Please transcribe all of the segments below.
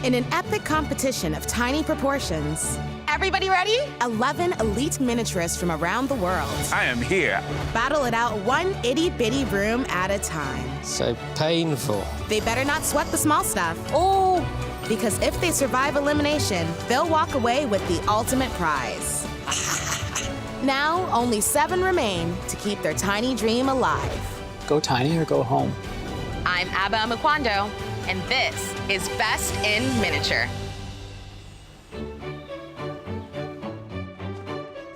In an epic competition of tiny proportions, everybody ready? 11 elite miniaturists from around the world I am here. battle it out one itty-bitty room at a time. So painful. They better not sweat the small stuff. Oh! Because if they survive elimination, they'll walk away with the ultimate prize. Now, only 7 remain to keep their tiny dream alive. Go tiny or go home. I'm Abba Makwando, and this is Best in Miniature.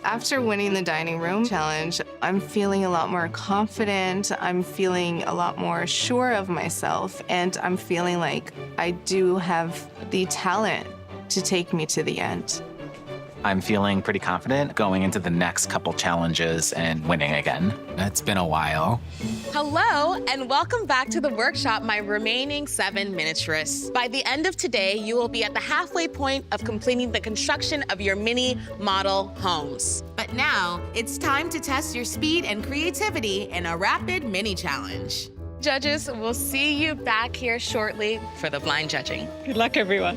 After winning the dining room challenge, I'm feeling a lot more confident, I'm feeling a lot more sure of myself, and I'm feeling like I do have the talent to take me to the end. I'm feeling pretty confident going into the next couple challenges and winning again. It's been a while. Hello, and welcome back to the workshop, my remaining 7 miniaturists. By the end of today, you will be at the halfway point of completing the construction of your mini model homes. But now, it's time to test your speed and creativity in a rapid mini challenge. Judges, we'll see you back here shortly for the blind judging. Good luck, everyone.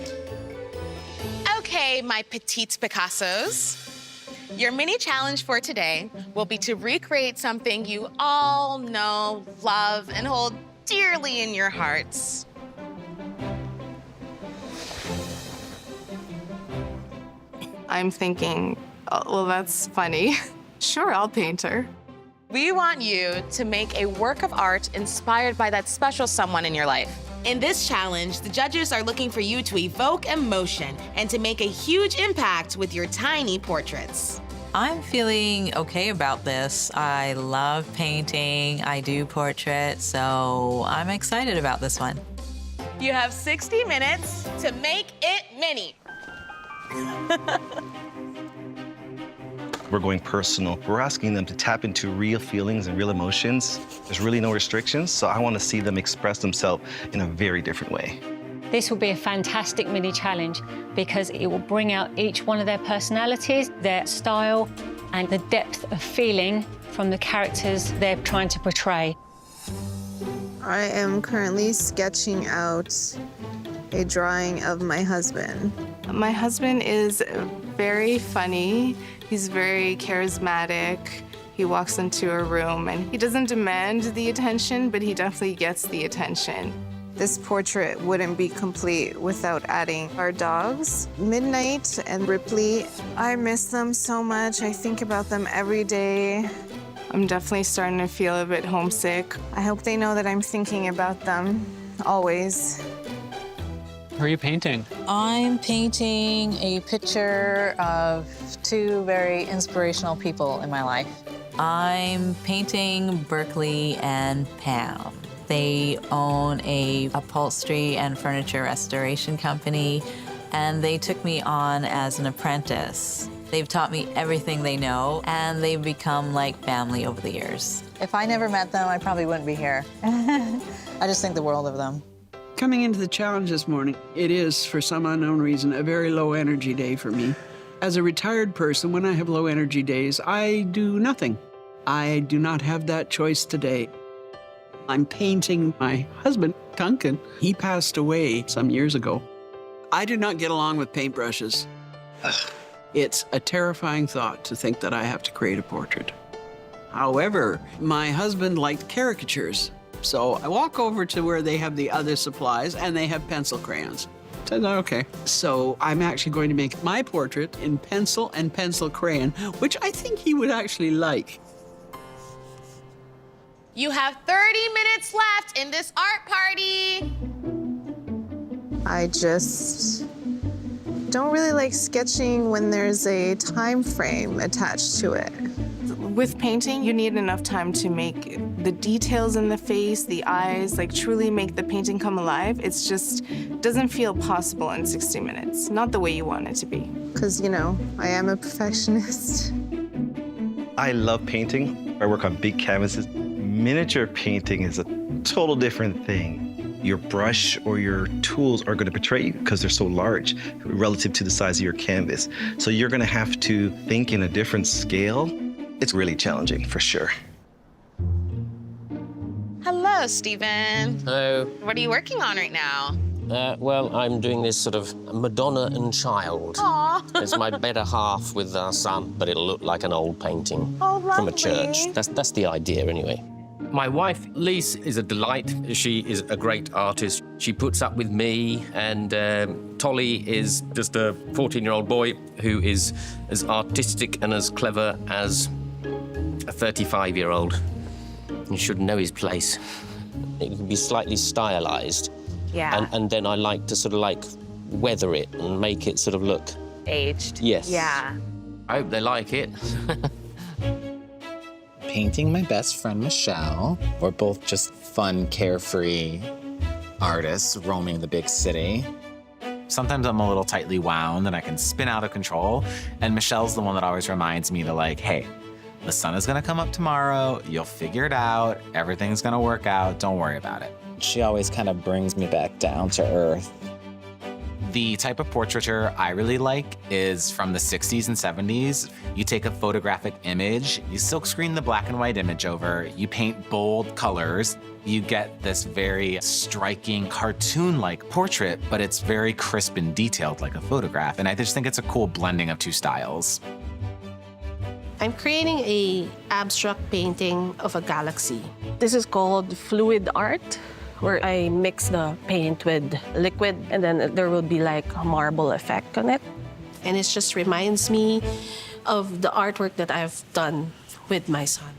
Okay, my petite Picassos. Your mini challenge for today will be to recreate something you all know, love, and hold dearly in your hearts. I'm thinking, oh, well, that's funny. Sure, I'll paint her. We want you to make a work of art inspired by that special someone in your life. In this challenge, the judges are looking for you to evoke emotion and to make a huge impact with your tiny portraits. I'm feeling okay about this. I love painting, I do portraits, so I'm excited about this one. You have 60 minutes to make it mini. We're going personal. We're asking them to tap into real feelings and real emotions. There's really no restrictions, so I want to see them express themselves in a very different way. This will be a fantastic mini challenge because it will bring out each one of their personalities, their style, and the depth of feeling from the characters they're trying to portray. I am currently sketching out a drawing of my husband. My husband is very funny. He's very charismatic. He walks into a room and he doesn't demand the attention, but he definitely gets the attention. This portrait wouldn't be complete without adding our dogs, Midnight and Ripley. I miss them so much. I think about them every day. I'm definitely starting to feel a bit homesick. I hope they know that I'm thinking about them, always. Who are you painting? I'm painting a picture of 2 very inspirational people in my life. I'm painting Berkeley and Pam. They own a upholstery and furniture restoration company, and they took me on as an apprentice. They've taught me everything they know, and they've become like family over the years. If I never met them, I probably wouldn't be here. I just think the world of them. Coming into the challenge this morning, it is, for some unknown reason, a very low energy day for me. As a retired person, when I have low energy days, I do nothing. I do not have that choice today. I'm painting my husband, Duncan. He passed away some years ago. I do not get along with paintbrushes. It's a terrifying thought to think that I have to create a portrait. However, my husband liked caricatures. So I walk over to where they have the other supplies and they have pencil crayons. So I thought, okay. So I'm actually going to make my portrait in pencil and pencil crayon, which I think he would actually like. You have 30 minutes left in this art party. I just don't really like sketching when there's a time frame attached to it. With painting, you need enough time to make the details in the face, the eyes, like truly make the painting come alive. It's just doesn't feel possible in 60 minutes, not the way you want it to be. Because, you know, I am a perfectionist. I love painting. I work on big canvases. Miniature painting is a total different thing. Your brush or your tools are going to betray you because they're so large relative to the size of your canvas. So you're going to have to think in a different scale. It's really challenging, for sure. Hello, Stephen. Hello. What are you working on right now? Well, I'm doing this sort of Madonna and child. Aww. It's my better half with our son, but it'll look like an old painting from a church. That's the idea, anyway. My wife, Lise, is a delight. She is a great artist. She puts up with me, and Tolly is just a 14-year-old boy who is as artistic and as clever as a 35-year-old. He should know his place. It can be slightly stylized. Yeah. And then I like to sort of like weather it and make it sort of look Aged. Yes. Yeah. I hope they like it. Painting my best friend, Michelle. We're both just fun, carefree artists roaming the big city. Sometimes I'm a little tightly wound and I can spin out of control. And Michelle's the one that always reminds me to like, hey, the sun is gonna come up tomorrow. You'll figure it out. Everything's gonna work out. Don't worry about it. She always kind of brings me back down to earth. The type of portraiture I really like is from the 60s and 70s. You take a photographic image, you silkscreen the black and white image over, you paint bold colors, you get this very striking cartoon-like portrait, but it's very crisp and detailed like a photograph. And I just think it's a cool blending of two styles. I'm creating a abstract painting of a galaxy. This is called fluid art, where I mix the paint with liquid and then there will be like a marble effect on it. And it just reminds me of the artwork that I've done with my son.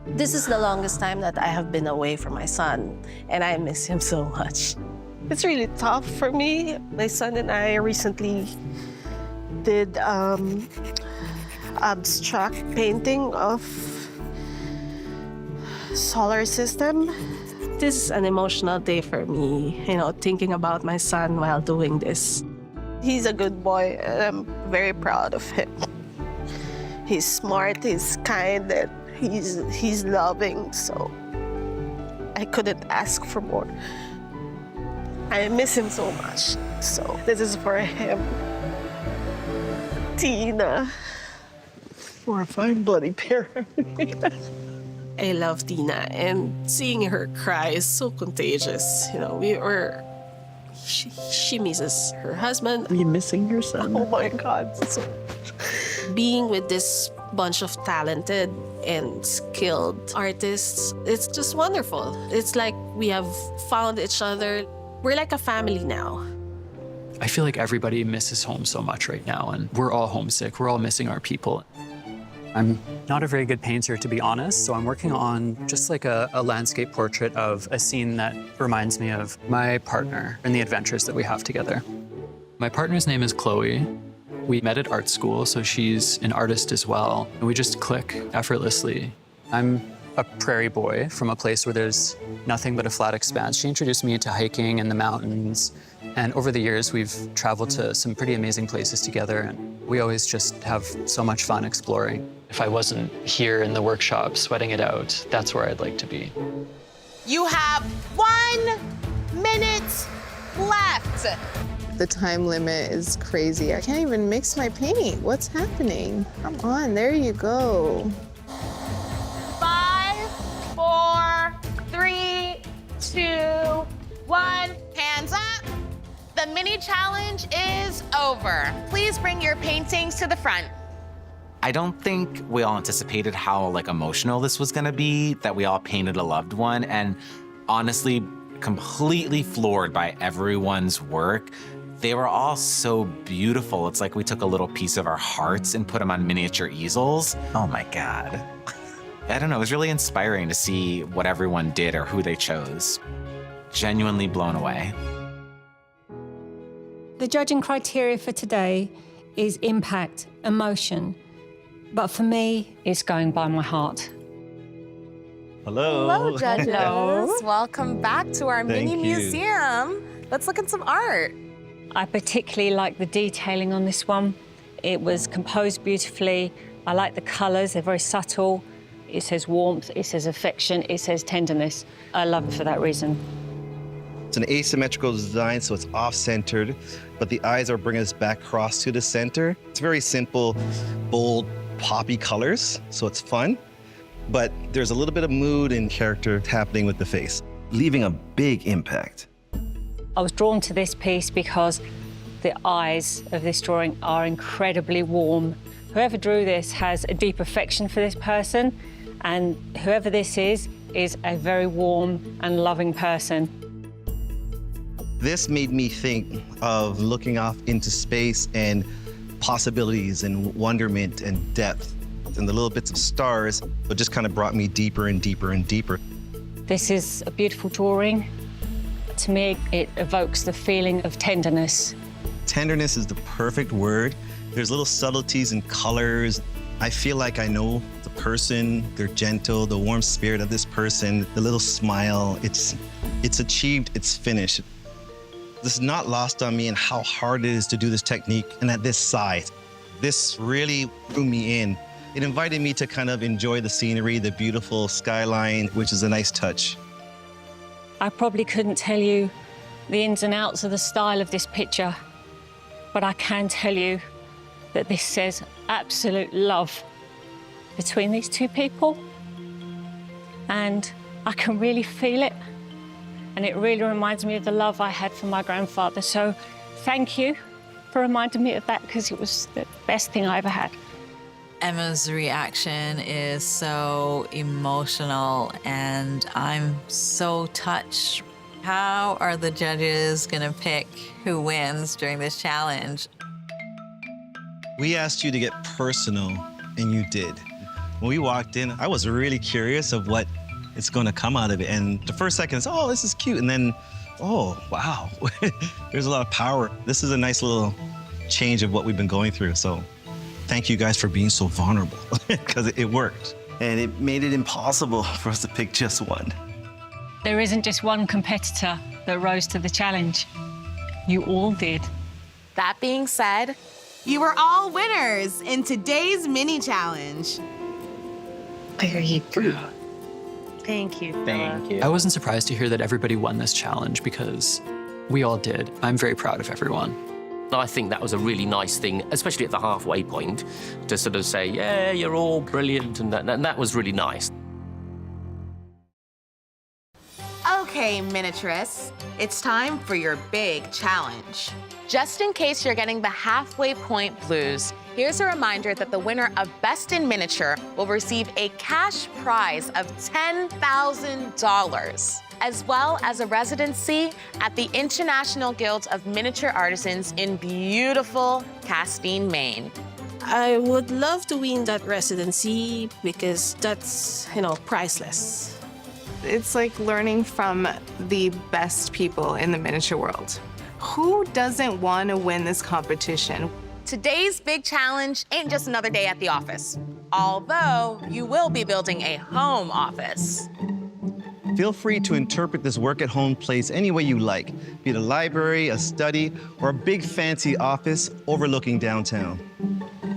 This is the longest time that I have been away from my son, and I miss him so much. It's really tough for me. My son and I recently did abstract painting of solar system. This is an emotional day for me, you know, thinking about my son while doing this. He's a good boy, and I'm very proud of him. He's smart, he's kind, and he's loving, so I couldn't ask for more. I miss him so much, so this is for him. Tina. We're a fine bloody pair. I love Tina, and seeing her cry is so contagious. You know, she misses her husband. Are you missing your son? Oh my God. So, being with this bunch of talented and skilled artists, it's just wonderful. It's like we have found each other. We're like a family now. I feel like everybody misses home so much right now, and we're all homesick. We're all missing our people. I'm not a very good painter, to be honest, so I'm working on just like a landscape portrait of a scene that reminds me of my partner and the adventures that we have together. My partner's name is Chloe. We met at art school, so she's an artist as well, and we just click effortlessly. I'm a prairie boy from a place where there's nothing but a flat expanse. She introduced me to hiking in the mountains, and over the years we've traveled to some pretty amazing places together, and we always just have so much fun exploring. If I wasn't here in the workshop sweating it out, that's where I'd like to be. You have 1 minute left. The time limit is crazy. I can't even mix my paint. What's happening? Come on, there you go. 5, 4, 3, 2, 1. Hands up. The mini challenge is over. Please bring your paintings to the front. I don't think we all anticipated how like emotional this was gonna be, that we all painted a loved one, and honestly, completely floored by everyone's work. They were all so beautiful. It's like we took a little piece of our hearts and put them on miniature easels. Oh my God. I don't know, it was really inspiring to see what everyone did or who they chose. Genuinely blown away. The judging criteria for today is impact, emotion. But for me, it's going by my heart. Hello. Hello, judges. Welcome back to our Thank mini you. museum. Let's look at some art. I particularly like the detailing on this one. It was composed beautifully. I like the colors, they're very subtle. It says warmth, it says affection, it says tenderness. I love it for that reason. It's an asymmetrical design, so it's off-centered, but the eyes are bringing us back across to the center. It's very simple, bold, poppy colors, so it's fun, but there's a little bit of mood and character happening with the face, leaving a big impact. I was drawn to this piece because the eyes of this drawing are incredibly warm. Whoever drew this has a deep affection for this person, and whoever this is a very warm and loving person. This made me think of looking off into space and possibilities and wonderment and depth. And the little bits of stars, but just kind of brought me deeper and deeper and deeper. This is a beautiful drawing. To me, it evokes the feeling of tenderness. Tenderness is the perfect word. There's little subtleties and colors. I feel like I know the person, they're gentle, the warm spirit of this person, the little smile. It's achieved, it's finished. This is not lost on me and how hard it is to do this technique and at this size. This really drew me in. It invited me to kind of enjoy the scenery, the beautiful skyline, which is a nice touch. I probably couldn't tell you the ins and outs of the style of this picture, but I can tell you that this says absolute love between these two people. And I can really feel it. And it really reminds me of the love I had for my grandfather. So thank you for reminding me of that, because it was the best thing I ever had. Emma's reaction is so emotional, and I'm so touched. How are the judges gonna pick who wins during this challenge? We asked you to get personal, and you did. When we walked in, I was really curious of what it's gonna come out of it. And the first second is, oh, this is cute. And then, oh, wow, there's a lot of power. This is a nice little change of what we've been going through. So thank you guys for being so vulnerable, because it worked. And it made it impossible for us to pick just one. There isn't just one competitor that rose to the challenge. You all did. That being said, You were all winners in today's mini challenge. There you go. Thank you. Thank you. I wasn't surprised to hear that everybody won this challenge, because we all did. I'm very proud of everyone. I think that was a really nice thing, especially at the halfway point, to sort of say, yeah, you're all brilliant, and that was really nice. Okay, miniaturists, it's time for your big challenge. just in case you're getting the halfway point blues, here's a reminder that the winner of Best in Miniature will receive a cash prize of $10,000, as well as a residency at the International Guild of Miniature Artisans in beautiful Castine, Maine. I would love to win that residency because that's, priceless. It's like learning from the best people in the miniature world. Who doesn't want to win this competition? Today's big challenge ain't just another day at the office, although you will be building a home office. Feel free to interpret this work-at-home place any way you like, be it a library, a study, or a big fancy office overlooking downtown.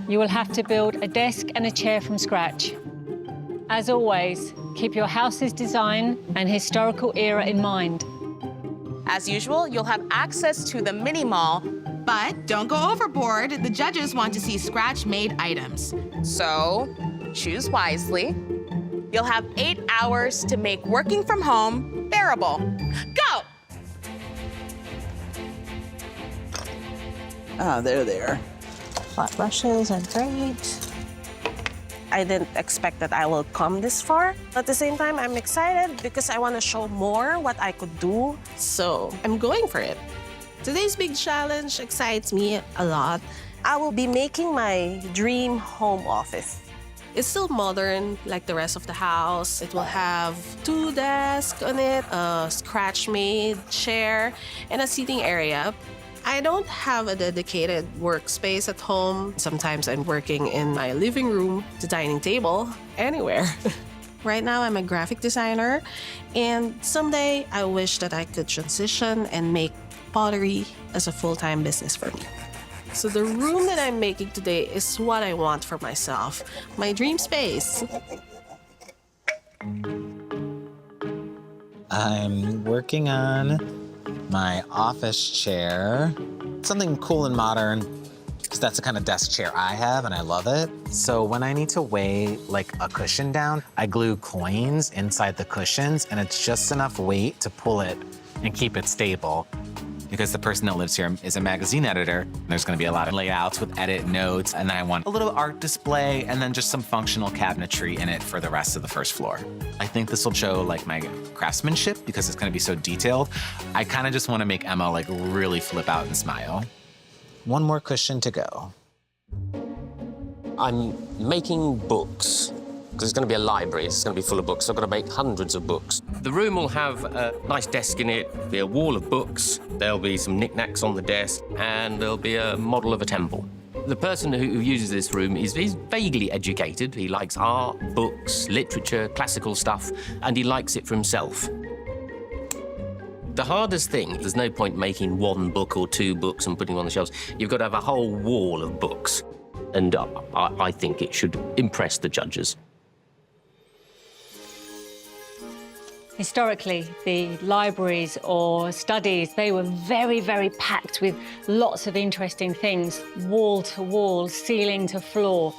You will have to build a desk and a chair from scratch. As always, keep your house's design and historical era in mind. As usual, you'll have access to the mini mall, But don't go overboard. The judges want to see scratch-made items. so choose wisely. You'll have 8 hours to make working from home bearable. Go! They're there. Flat brushes are great. I didn't expect that I will come this far. At the same time, I'm excited because I want to show more what I could do. So I'm going for it. Today's big challenge excites me a lot. I will be making my dream home office. It's still modern, like the rest of the house. It will have 2 desks on it, a scratch-made chair, and a seating area. I don't have a dedicated workspace at home. Sometimes I'm working in my living room, the dining table, anywhere. Right now, I'm a graphic designer, and someday I wish that I could transition and make pottery as a full-time business for me. So the room that I'm making today is what I want for myself, my dream space. I'm working on my office chair. Something cool and modern, because that's the kind of desk chair I have and I love it. So when I need to weigh like a cushion down, I glue coins inside the cushions and it's just enough weight to pull it and keep it stable. because the person that lives here is a magazine editor. There's going to be a lot of layouts with edit notes, and then I want a little art display and then just some functional cabinetry in it for the rest of the first floor. I think this will show like my craftsmanship because it's going to be so detailed. I kind of just want to make Emma like really flip out and smile. One more cushion to go. I'm making books. Because it's going to be a library, it's going to be full of books. So I've got to make hundreds of books. The room will have a nice desk in it, be a wall of books, there'll be some knickknacks on the desk, and there'll be a model of a temple. The person who uses this room is vaguely educated. He likes art, books, literature, classical stuff, and he likes it for himself. The hardest thing, there's no point making one book or two books and putting them on the shelves. You've got to have a whole wall of books. And I think it should impress the judges. Historically, the libraries or studies, they were very, very packed with lots of interesting things, wall to wall, ceiling to floor.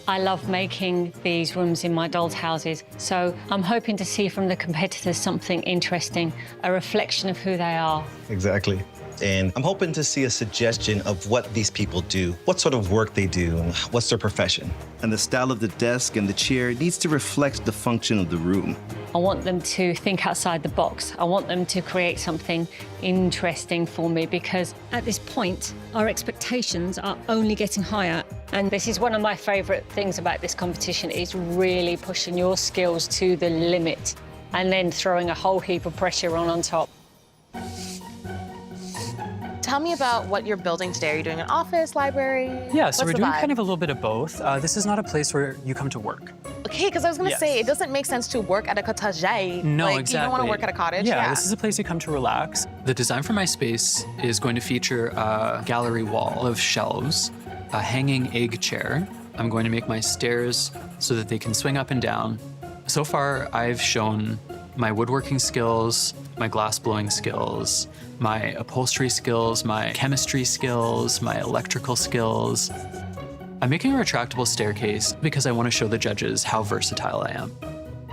I love making these rooms in my dolls' houses, so I'm hoping to see from the competitors something interesting, a reflection of who they are. Exactly. And I'm hoping to see a suggestion of what these people do, what sort of work they do, and what's their profession. And the style of the desk and the chair needs to reflect the function of the room. I want them to think outside the box. I want them to create something interesting for me because at this point, our expectations are only getting higher. And this is one of my favorite things about this competition is really pushing your skills to the limit and then throwing a whole heap of pressure on top. Tell me about what you're building today. Are you doing an office, library? Yeah, so What's we're the doing vibe? kind of a little bit of both. This is not a place where you come to work. Okay, because I was gonna Yes. say, it doesn't make sense to work at a cottage. No, like, exactly. You don't want to work at a cottage. Yeah, this is a place you come to relax. The design for my space is going to feature a gallery wall of shelves, a hanging egg chair. I'm going to make my stairs so that they can swing up and down. So far, I've shown my woodworking skills, my glass blowing skills, my upholstery skills, my chemistry skills, my electrical skills. I'm making a retractable staircase because I want to show the judges how versatile I am.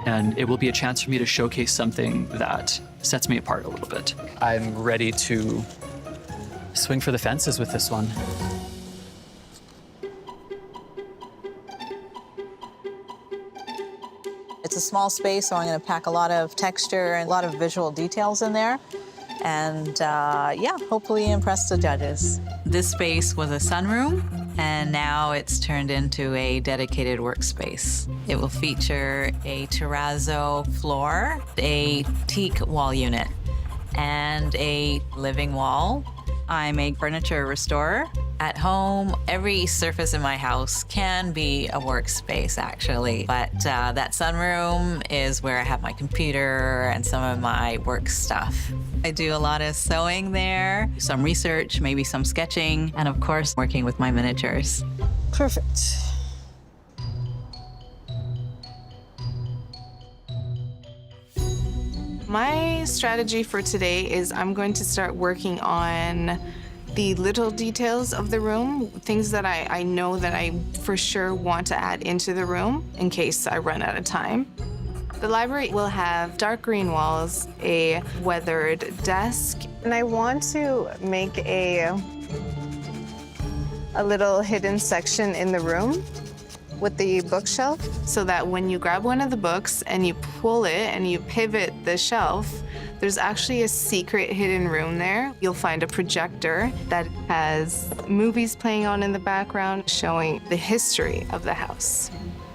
And it will be a chance for me to showcase something that sets me apart a little bit. I'm ready to swing for the fences with this one. It's a small space, so I'm going to pack a lot of texture and a lot of visual details in there. And yeah, hopefully impress the judges. This space was a sunroom, and now it's turned into a dedicated workspace. It will feature a terrazzo floor, a teak wall unit, and a living wall. I'm a furniture restorer. At home, every surface in my house can be a workspace, actually. But that sunroom is where I have my computer and some of my work stuff. I do a lot of sewing there, some research, maybe some sketching, and of course, working with my miniatures. Perfect. My strategy for today is I'm going to start working on the little details of the room, things that I know that I for sure want to add into the room in case I run out of time. The library will have dark green walls, a weathered desk, And I want to make a little hidden section in the room with the bookshelf. so that when you grab one of the books and you pull it and you pivot the shelf, there's actually a secret hidden room there. You'll find a projector that has movies playing on in the background showing the history of the house.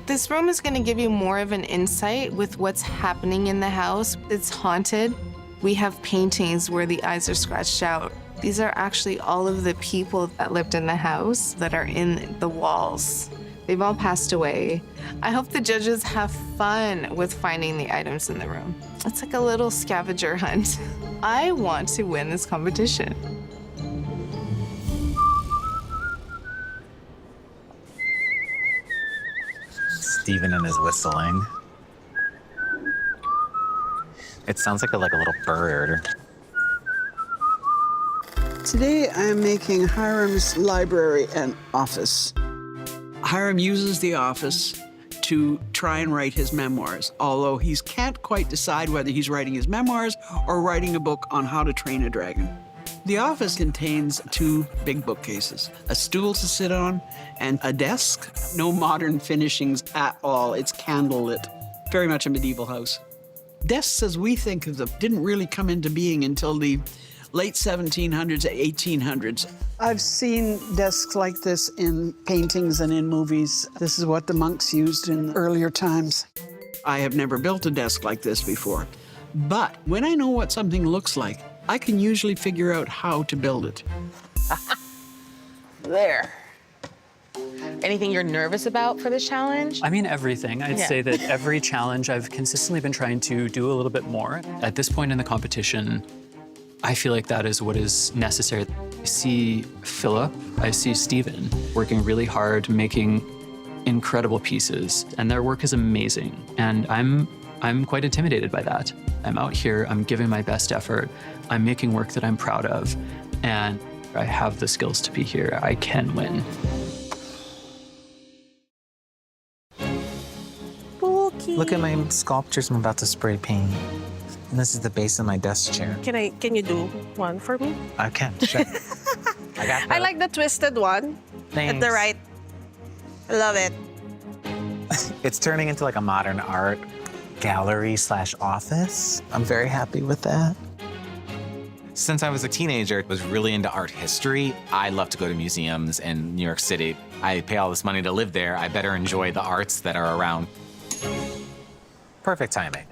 This room is going to give you more of an insight with what's happening in the house. It's haunted. We have paintings where the eyes are scratched out. These are actually all of the people that lived in the house that are in the walls. They've all passed away. I hope the judges have fun with finding the items in the room. It's like a little scavenger hunt. I want to win this competition. Steven and his whistling. It sounds like a little bird. Today, I'm making Hiram's library and office. Hiram uses the office to try and write his memoirs, although he can't quite decide whether he's writing his memoirs or writing a book on how to train a dragon. The office contains 2 big bookcases, a stool to sit on, and a desk. No modern finishings at all. It's candlelit. Very much a medieval house. Desks, as we think of them, didn't really come into being until the late 1700s, 1800s. I've seen desks like this in paintings and in movies. This is what the monks used in earlier times. I have never built a desk like this before. But when I know what something looks like, I can usually figure out how to build it. There. Anything you're nervous about for this challenge? I mean, everything. I'd say that every challenge I've consistently been trying to do a little bit more. At this point in the competition, I feel like that is what is necessary. I see Philip, I see Stephen working really hard, making incredible pieces, and their work is amazing. And I'm quite intimidated by that. I'm out here, I'm giving my best effort, I'm making work that I'm proud of, and I have the skills to be here. I can win. Look at my sculptures I'm about to spray paint. And this is the base of my desk chair. Can you do one for me? I can, sure. I got I like the twisted one. Thanks. At the right. I love it. It's turning into like a modern art gallery / office. I'm very happy with that. Since I was a teenager, I was really into art history. I love to go to museums in New York City. I pay all this money to live there. I better enjoy the arts that are around. Perfect timing.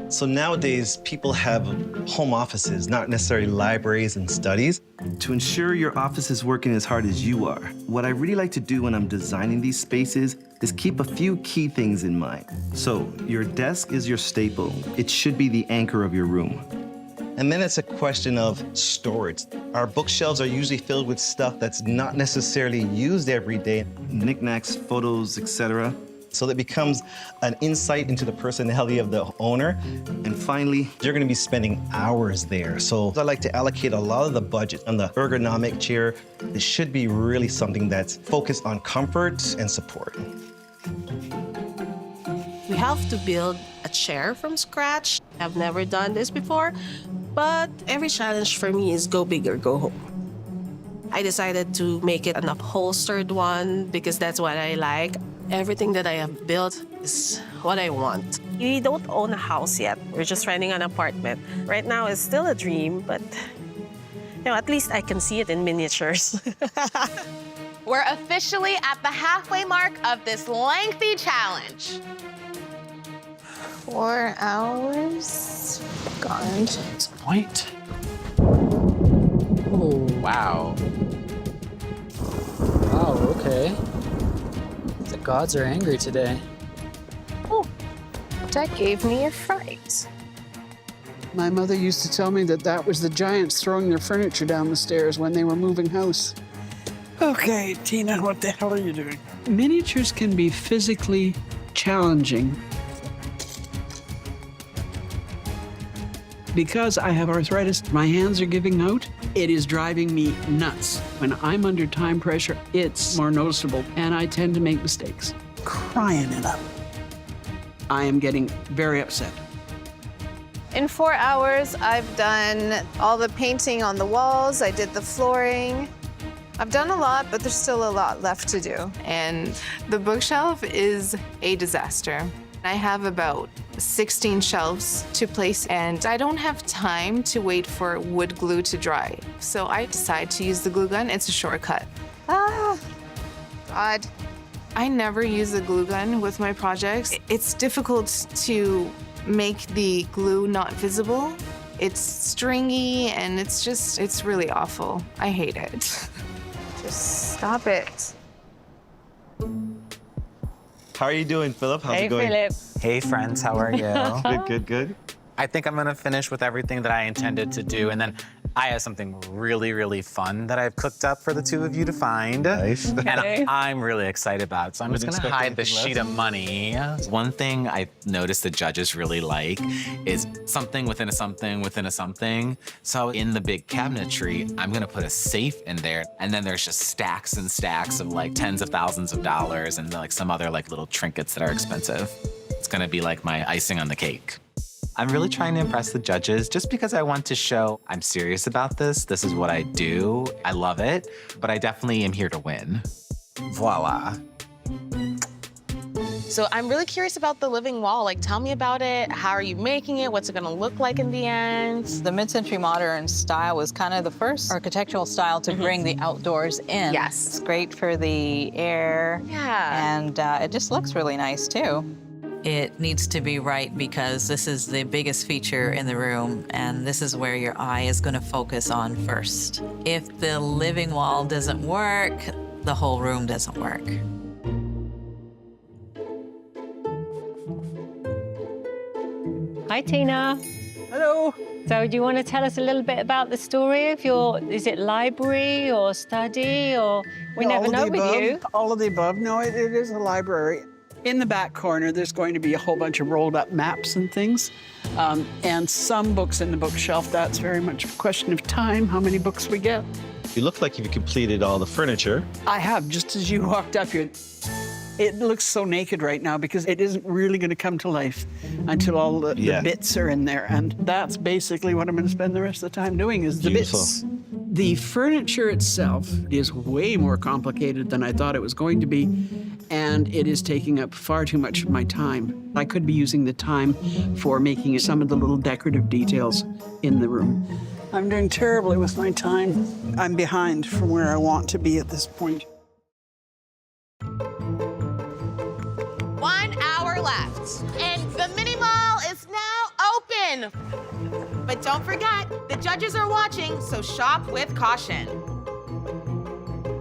So nowadays, people have home offices, not necessarily libraries and studies. To ensure your office is working as hard as you are, what I really like to do when I'm designing these spaces is keep a few key things in mind. So your desk is your staple. It should be the anchor of your room. And then it's a question of storage. Our bookshelves are usually filled with stuff that's not necessarily used every day. Knickknacks, photos, etc. So that becomes an insight into the personality of the owner. And finally, you're gonna be spending hours there. So I like to allocate a lot of the budget on the ergonomic chair. It should be really something that's focused on comfort and support. We have to build a chair from scratch. I've never done this before, but every challenge for me is go big or go home. I decided to make it an upholstered one because that's what I like. Everything that I have built is what I want. We don't own a house yet. We're just renting an apartment. Right now it's still a dream, but at least I can see it in miniatures. We're officially at the halfway mark of this lengthy challenge. 4 hours? God. What's the point? Oh, wow. Wow, okay. The gods are angry today. Oh, that gave me a fright. My mother used to tell me that that was the giants throwing their furniture down the stairs when they were moving house. Okay, Tina, what the hell are you doing? Miniatures can be physically challenging. Because I have arthritis, my hands are giving out. It is driving me nuts. When I'm under time pressure, it's more noticeable, and I tend to make mistakes. Crying it up. I am getting very upset. In 4 hours, I've done all the painting on the walls. I did the flooring. I've done a lot, but there's still a lot left to do. And the bookshelf is a disaster. I have about 16 shelves to place, and I don't have time to wait for wood glue to dry. So I decide to use the glue gun. It's a shortcut. Ah, God. I never use a glue gun with my projects. It's difficult to make the glue not visible. It's stringy, and it's really awful. I hate it. Just stop it. How are you doing, Philip? How's Hey, it going? Philip. Hey, friends, how are you? Good. I think I'm gonna finish with everything that I intended to do, and then I have something really, really fun that I've cooked up for the two of you to find. Nice. Okay. And I'm really excited about it, so I'm just gonna hide the sheet of money. One thing I noticed the judges really like is something within a something within a something. So in the big cabinetry, I'm gonna put a safe in there, and then there's just stacks and stacks of like tens of thousands of dollars and like some other like little trinkets that are expensive. It's gonna be like my icing on the cake. I'm really trying to impress the judges just because I want to show I'm serious about this. This is what I do. I love it, but I definitely am here to win. Voila. So I'm really curious about the living wall. Like, tell me about it. How are you making it? What's it gonna look like in the end? The mid-century modern style was kind of the first architectural style to bring the outdoors in. Yes. It's great for the air. Yeah. And it just looks really nice, too. It needs to be right because this is the biggest feature in the room, and this is where your eye is going to focus on first. If the living wall doesn't work, the whole room doesn't work. Hi, Tina. Hello. So do you want to tell us a little bit about the story of is it library or study or we never know with you? All of the above. No, it is a library. In the back corner, there's going to be a whole bunch of rolled up maps and things. And some books in the bookshelf. That's very much a question of time, how many books we get. You look like you've completed all the furniture. I have, just as you walked up here. It looks so naked right now because it isn't really going to come to life until all the bits are in there. And that's basically what I'm going to spend the rest of the time doing is the bits. The furniture itself is way more complicated than I thought it was going to be. And it is taking up far too much of my time. I could be using the time for making some of the little decorative details in the room. I'm doing terribly with my time. I'm behind from where I want to be at this point. 1 hour left, and the mini mall is now open. But don't forget, the judges are watching, so shop with caution.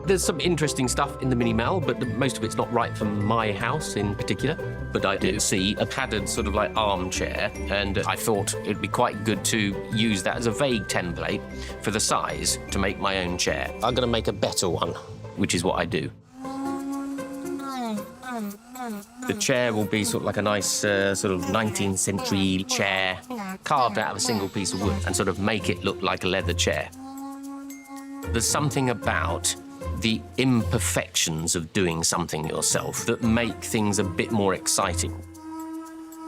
There's some interesting stuff in the mini mall, but most of it's not right for my house in particular. But I do see a padded sort of like armchair, and I thought it'd be quite good to use that as a vague template for the size to make my own chair. I'm gonna make a better one, which is what I do. The chair will be sort of like a nice sort of 19th century chair carved out of a single piece of wood and sort of make it look like a leather chair. There's something about the imperfections of doing something yourself that make things a bit more exciting.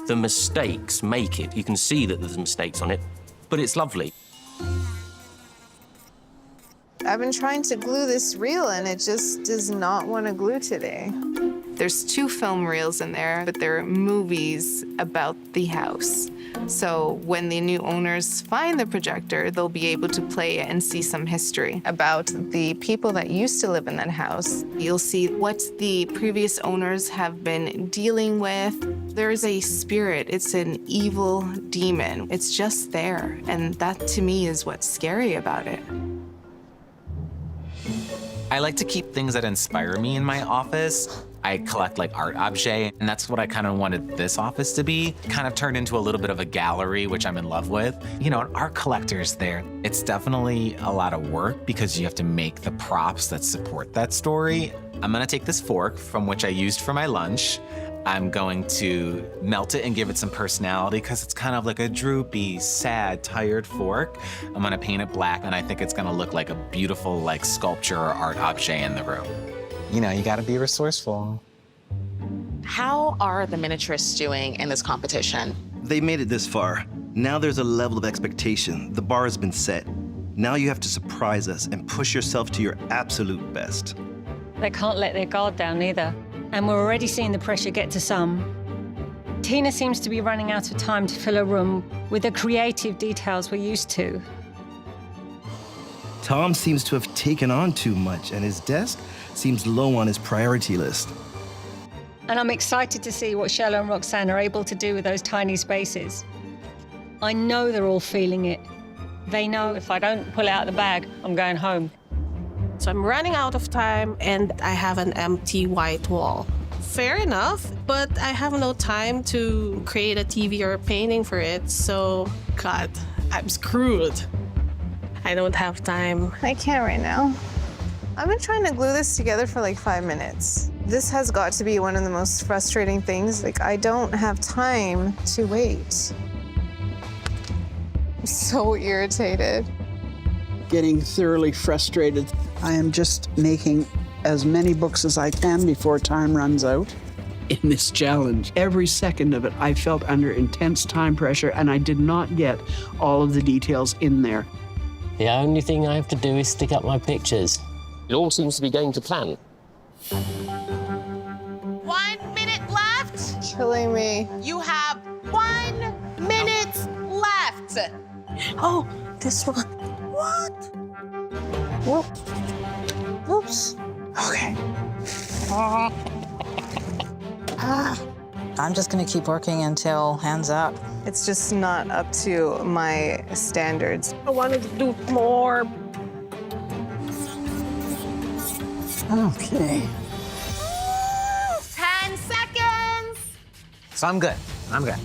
The mistakes make it. You can see that there's mistakes on it, but it's lovely. I've been trying to glue this reel and it just does not want to glue today. There's 2 film reels in there, but they're movies about the house. So when the new owners find the projector, they'll be able to play it and see some history about the people that used to live in that house. You'll see what the previous owners have been dealing with. There's a spirit. It's an evil demon. It's just there. And that, to me, is what's scary about it. I like to keep things that inspire me in my office. I collect like art objets, and that's what I kind of wanted this office to be. Kind of turned into a little bit of a gallery, which I'm in love with. You know, an art collector's there. It's definitely a lot of work because you have to make the props that support that story. I'm gonna take this fork from which I used for my lunch. I'm going to melt it and give it some personality because it's kind of like a droopy, sad, tired fork. I'm gonna paint it black, and I think it's gonna look like a beautiful like sculpture or art objet in the room. You know, you gotta be resourceful. How are the miniaturists doing in this competition? They made it this far. Now there's a level of expectation. The bar has been set. Now you have to surprise us and push yourself to your absolute best. They can't let their guard down either. And we're already seeing the pressure get to some. Tina seems to be running out of time to fill a room with the creative details we're used to. Tom seems to have taken on too much, and his desk seems low on his priority list. And I'm excited to see what Shella and Roxanne are able to do with those tiny spaces. I know they're all feeling it. They know if I don't pull it out of the bag, I'm going home. So I'm running out of time and I have an empty white wall. Fair enough, but I have no time to create a TV or a painting for it, so God, I'm screwed. I don't have time. I can't right now. I've been trying to glue this together for like 5 minutes. This has got to be one of the most frustrating things. Like, I don't have time to wait. I'm so irritated. Getting thoroughly frustrated. I am just making as many books as I can before time runs out. in this challenge. Every second of it, I felt under intense time pressure, and I did not get all of the details in there. The only thing I have to do is stick up my pictures. It all seems to be going to plan. 1 minute left. Killing me. You have 1 minute left. Oh, this one. What? Whoop. Oops. Okay. I'm just gonna keep working until hands up. It's just not up to my standards. I wanted to do more. Okay. 10 seconds. So I'm good. I'm good.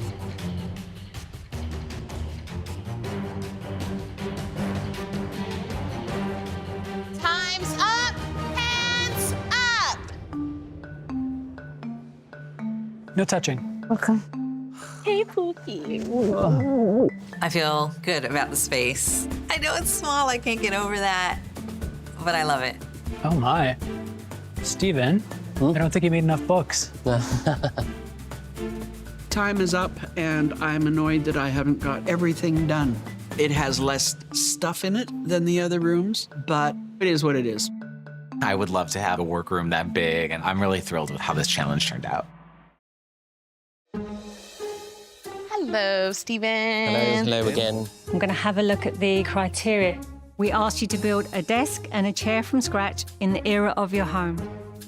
Time's up. Hands up. No touching. Hey, Pookie. I feel good about the space. I know it's small, I can't get over that, but I love it. Oh my. Steven, I don't think you made enough books. Time is up, and I'm annoyed that I haven't got everything done. It has less stuff in it than the other rooms, but it is what it is. I would love to have a workroom that big, and I'm really thrilled with how this challenge turned out. Hello, Stephen. Hello again. I'm going to have a look at the criteria. We asked you to build a desk and a chair from scratch in the era of your home.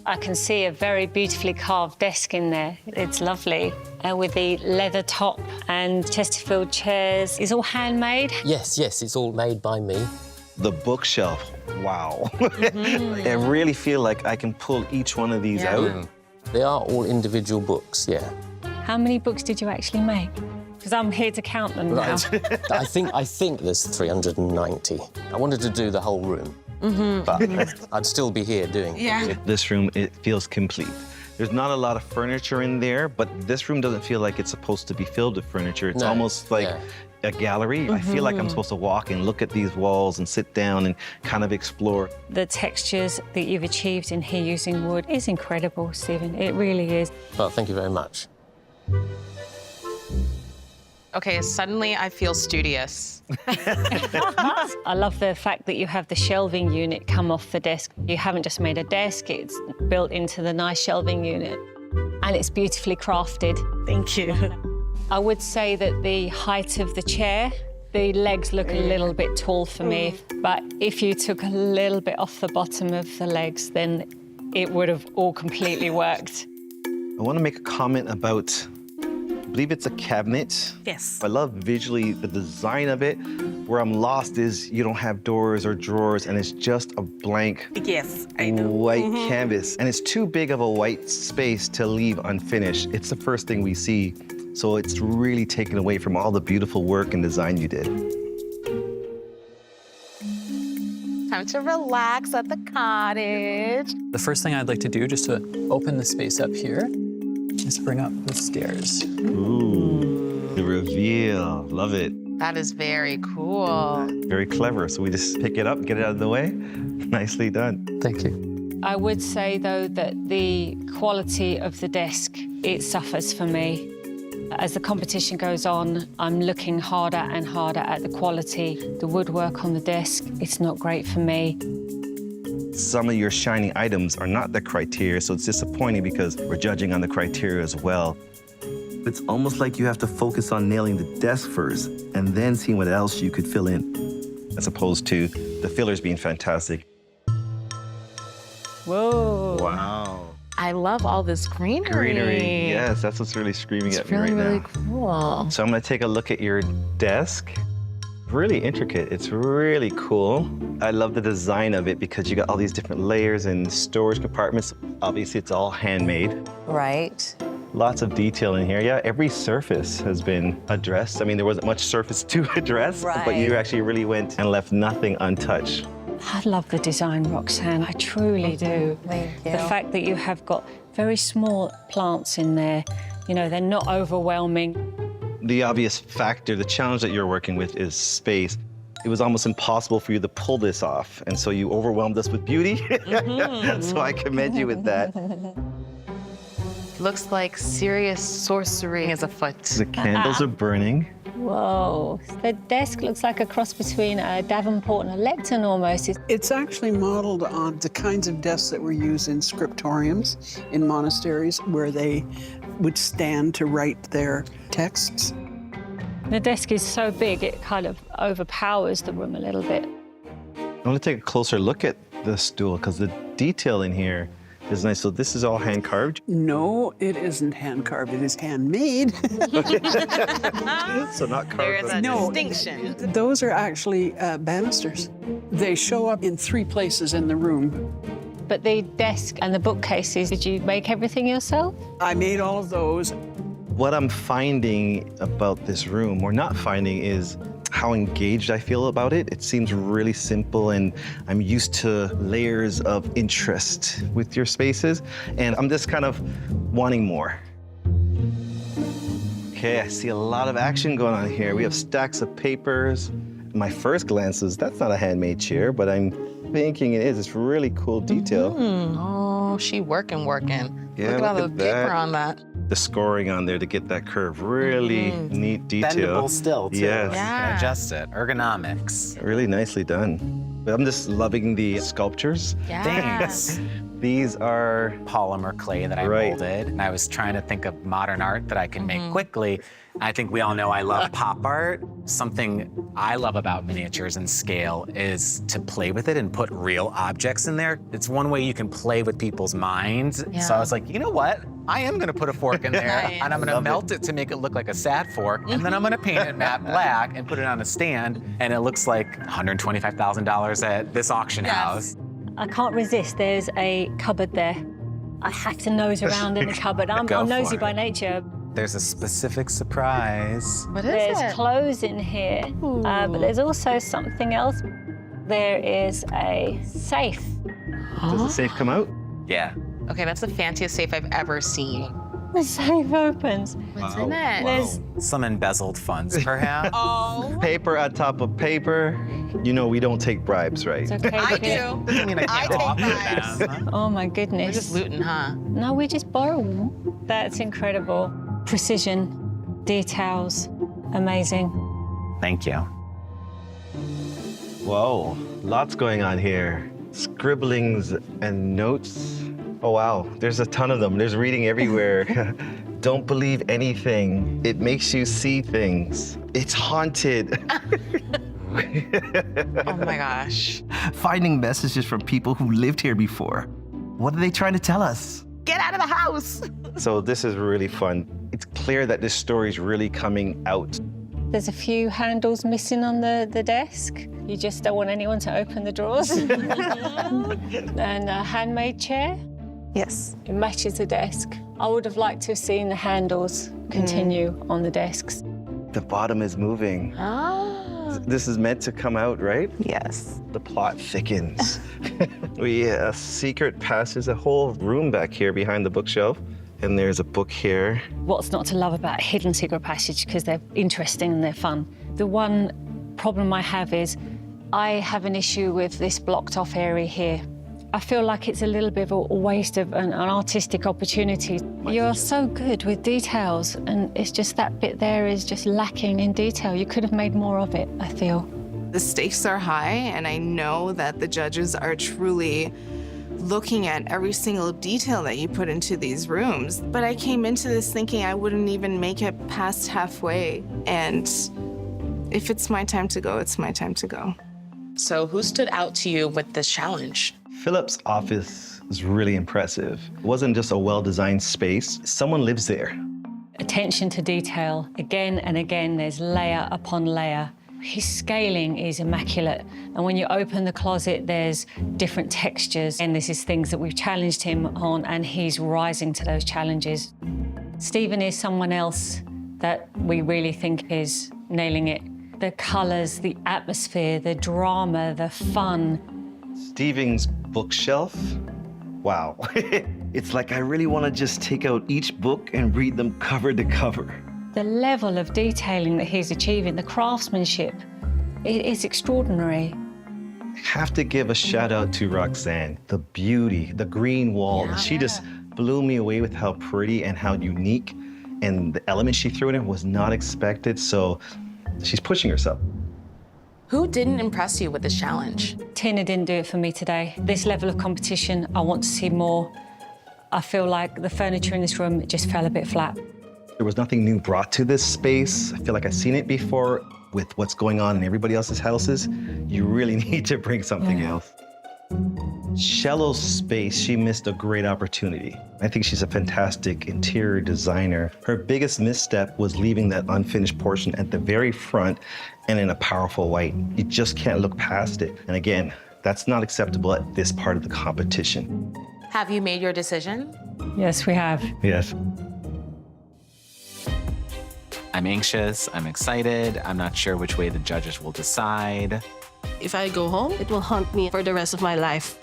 I can see a very beautifully carved desk in there. It's lovely. With the leather top and Chesterfield chairs. It's all handmade. Yes, it's all made by me. The bookshelf, wow. I really feel like I can pull each one of these out. They are all individual books, yeah. How many books did you actually make? Because I'm here to count them now. I think there's 390. I wanted to do the whole room, but I'd still be here doing it. This room, it feels complete. There's not a lot of furniture in there, but this room doesn't feel like it's supposed to be filled with furniture. It's almost like a gallery. I feel like I'm supposed to walk and look at these walls and sit down and kind of explore. The textures that you've achieved in here using wood is incredible, Stephen. It really is. Well, thank you very much. Okay, suddenly I feel studious. I love the fact that you have the shelving unit come off the desk. You haven't just made a desk, it's built into the nice shelving unit. And it's beautifully crafted. Thank you. I would say that the height of the chair, the legs look a little bit tall for me, but if you took a little bit off the bottom of the legs, then it would have all completely worked. I want to make a comment about, I believe it's a cabinet. Yes. I love visually the design of it. Where I'm lost is you don't have doors or drawers, and it's just a blank Yes, I know. white canvas. And it's too big of a white space to leave unfinished. It's the first thing we see. So it's really taken away from all the beautiful work and design you did. Time to relax at the cottage. The first thing I'd like to do, just to open the space up here, is bring up the stairs. Ooh, the reveal. Love it. That is very cool. Very clever. So we just pick it up, get it out of the way. Nicely done. Thank you. I would say, though, that the quality of the desk, it suffers for me. As the competition goes on, I'm looking harder and harder at the quality. The woodwork on the desk, it's not great for me. Some of your shiny items are not the criteria, so it's disappointing because we're judging on the criteria as well. It's almost like you have to focus on nailing the desk first and then seeing what else you could fill in, as opposed to the fillers being fantastic. Whoa. Wow. I love all this greenery. Greenery, yes, that's what's really screaming at me right Really now. cool. So I'm gonna take a look at your desk. Really intricate, it's really cool. I love the design of it because you got all these different layers and storage compartments. Obviously, it's all handmade. Right. Lots of detail in here. Yeah, every surface has been addressed. I mean, there wasn't much surface to address, but you actually really went and left nothing untouched. I love the design, Roxanne. I truly do. Thank you. The fact that you have got very small plants in there, you know, they're not overwhelming. The obvious factor, the challenge that you're working with is space. It was almost impossible for you to pull this off, and so you overwhelmed us with beauty. So I commend you with that. Looks like serious sorcery is afoot. The candles are burning. Whoa. The desk looks like a cross between a Davenport and a lectern almost. It's actually modeled on the kinds of desks that were used in scriptoriums in monasteries where they would stand to write their texts. The desk is so big, it kind of overpowers the room a little bit. I want to take a closer look at the stool because the detail in here is nice. So this is all hand carved. No, it isn't hand carved. It is handmade. So not carved. There is a No, distinction. Those are actually banisters. They show up in 3 places in the room. But the desk and the bookcases, did you make everything yourself? I made all of those. What I'm finding about this room, or not finding, is how engaged I feel about it. It seems really simple, and I'm used to layers of interest with your spaces, and I'm just kind of wanting more. Okay, I see a lot of action going on here. We have stacks of papers. My first glance is, that's not a handmade chair, but I'm thinking it is. It's really cool detail. Oh, she working. Yeah, Look at all the look at paper that. on that. The scoring on there to get that curve, really neat detail. Bendable still, too. Yes. You can adjust it. Ergonomics. Really nicely done. But I'm just loving the sculptures. Thanks. These are Polymer clay that I Right. molded. And I was trying to think of modern art that I can make quickly. I think we all know I love pop art. Something I love about miniatures and scale is to play with it and put real objects in there. It's one way you can play with people's minds. So I was like, you know what? I am gonna put a fork in there and I'm gonna melt it to make it look like a sad fork. And then I'm gonna paint it matte black and put it on a stand. And it looks like $125,000 at this auction house. I can't resist. There's a cupboard there. I have to nose around in the cupboard. I'm Go nosy for by it. nature. There's a specific surprise. What is There's it? clothes in here, but there's also something else. There is a safe. Does the safe come out? Yeah. Okay, that's the fanciest safe I've ever seen. The safe opens. What's in it? There's Some embezzled funds, perhaps. Oh, Paper on top of paper. You know we don't take bribes, right? it's okay. I to get- do. I mean, I I can't take offer bribes. them. Oh my We're goodness. just looting, huh? No, we just borrow them. That's incredible. Precision, details, amazing. Thank you. Whoa, lots going on here. Scribblings and notes. Oh wow, there's a ton of them. There's reading everywhere. Don't believe anything. It makes you see things. It's haunted. Oh my gosh. Finding messages from people who lived here before. What are they trying to tell us? Get out of the house. So this is really fun. It's clear that this story is really coming out. There's a few handles missing on the desk. You just don't want anyone to open the drawers. And a handmade chair. Yes. It matches the desk. I would have liked to have seen the handles continue on the desks. The bottom is moving. Oh. This is meant to come out, right? Yes. The plot thickens. A secret passage, a whole room back here behind the bookshelf. And there's a book here. What's not to love about Hidden Secret Passage, because they're interesting and they're fun. The one problem I have is I have an issue with this blocked off area here. I feel like it's a little bit of a waste of an artistic opportunity. You're so good with details, and it's just that bit there is just lacking in detail. You could have made more of it, I feel. The stakes are high, and I know that the judges are truly looking at every single detail that you put into these rooms. But I came into this thinking I wouldn't even make it past halfway. And if it's my time to go, it's my time to go. So who stood out to you with this challenge? Philip's office is really impressive. It wasn't just a well-designed space. Someone lives there. Attention to detail. Again and again, there's layer upon layer. His scaling is immaculate. And when you open the closet, there's different textures. And this is things that we've challenged him on, and he's rising to those challenges. Stephen is someone else that we really think is nailing it. The colors, the atmosphere, the drama, the fun. Stephen's bookshelf. Wow. It's like I really want to just take out each book and read them cover to cover. The level of detailing that he's achieving, the craftsmanship, it is extraordinary. Have to give a shout out to Roxanne. The beauty, the green wall. She just blew me away with how pretty and how unique, and the element she threw in it was not expected, so she's pushing herself. Who didn't impress you with this challenge? Tina didn't do it for me today. This level of competition, I want to see more. I feel like the furniture in this room just fell a bit flat. There was nothing new brought to this space. I feel like I've seen it before with what's going on in everybody else's houses. You really need to bring something else. Shello's space, she missed a great opportunity. I think she's a fantastic interior designer. Her biggest misstep was leaving that unfinished portion at the very front and in a powerful white. You just can't look past it. And again, that's not acceptable at this part of the competition. Have you made your decision? Yes, we have. Yes. I'm anxious, I'm excited, I'm not sure which way the judges will decide. If I go home, it will haunt me for the rest of my life.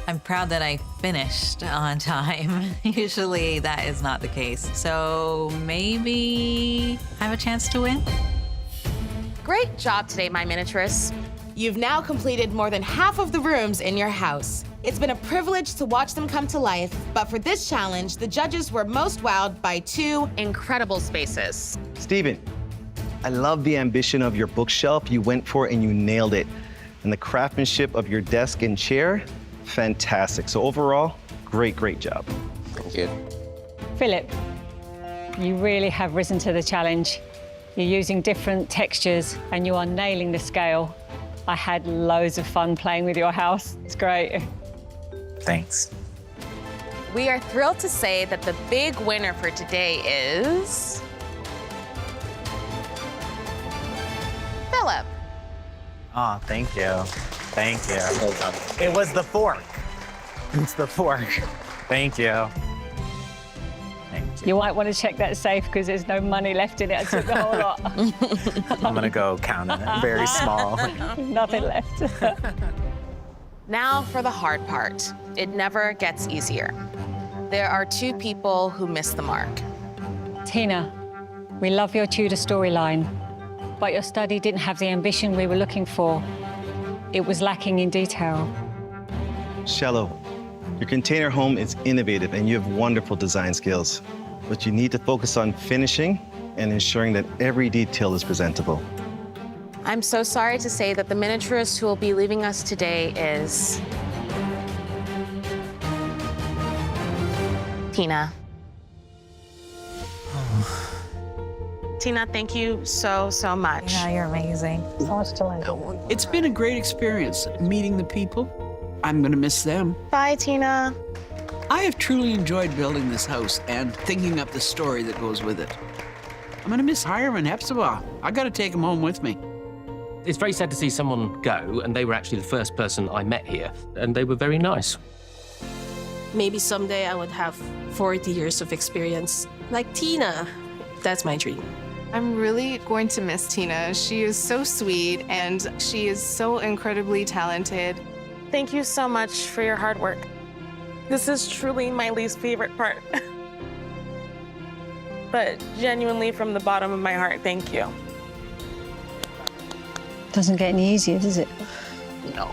I'm proud that I finished on time. Usually that is not the case. So maybe I have a chance to win? Great job today, my miniaturists. You've now completed more than half of the rooms in your house. It's been a privilege to watch them come to life, but for this challenge, the judges were most wowed by 2 incredible spaces. Steven, I love the ambition of your bookshelf. You went for it and you nailed it. And the craftsmanship of your desk and chair, fantastic. So overall, great, great job. Thank you. Philip, you really have risen to the challenge. You're using different textures and you are nailing the scale. I had loads of fun playing with your house. It's great. Thanks. We are thrilled to say that the big winner for today is Philip. Oh, thank you. Thank you. It was the fork. It's the fork. Thank you. Thank you. You might want to check that safe because there's no money left in it. I took the whole lot. I'm gonna go count it. Very small. Nothing left. Now for the hard part. It never gets easier. There are 2 people who missed the mark. Tina, we love your Tudor storyline, but your study didn't have the ambition we were looking for. It was lacking in detail. Shello, your container home is innovative and you have wonderful design skills, but you need to focus on finishing and ensuring that every detail is presentable. I'm so sorry to say that the miniaturist who will be leaving us today is Tina. Tina, thank you so, so much. Yeah, you're amazing. So much to learn. It's been a great experience meeting the people. I'm going to miss them. Bye, Tina. I have truly enjoyed building this house and thinking up the story that goes with it. I'm going to miss Hiram and Hepzibah. I got to take them home with me. It's very sad to see someone go, and they were actually the first person I met here, and they were very nice. Maybe someday I would have 40 years of experience. Like Tina. That's my dream. I'm really going to miss Tina. She is so sweet and she is so incredibly talented. Thank you so much for your hard work. This is truly my least favorite part. But genuinely, from the bottom of my heart, thank you. Doesn't get any easier, does it? No.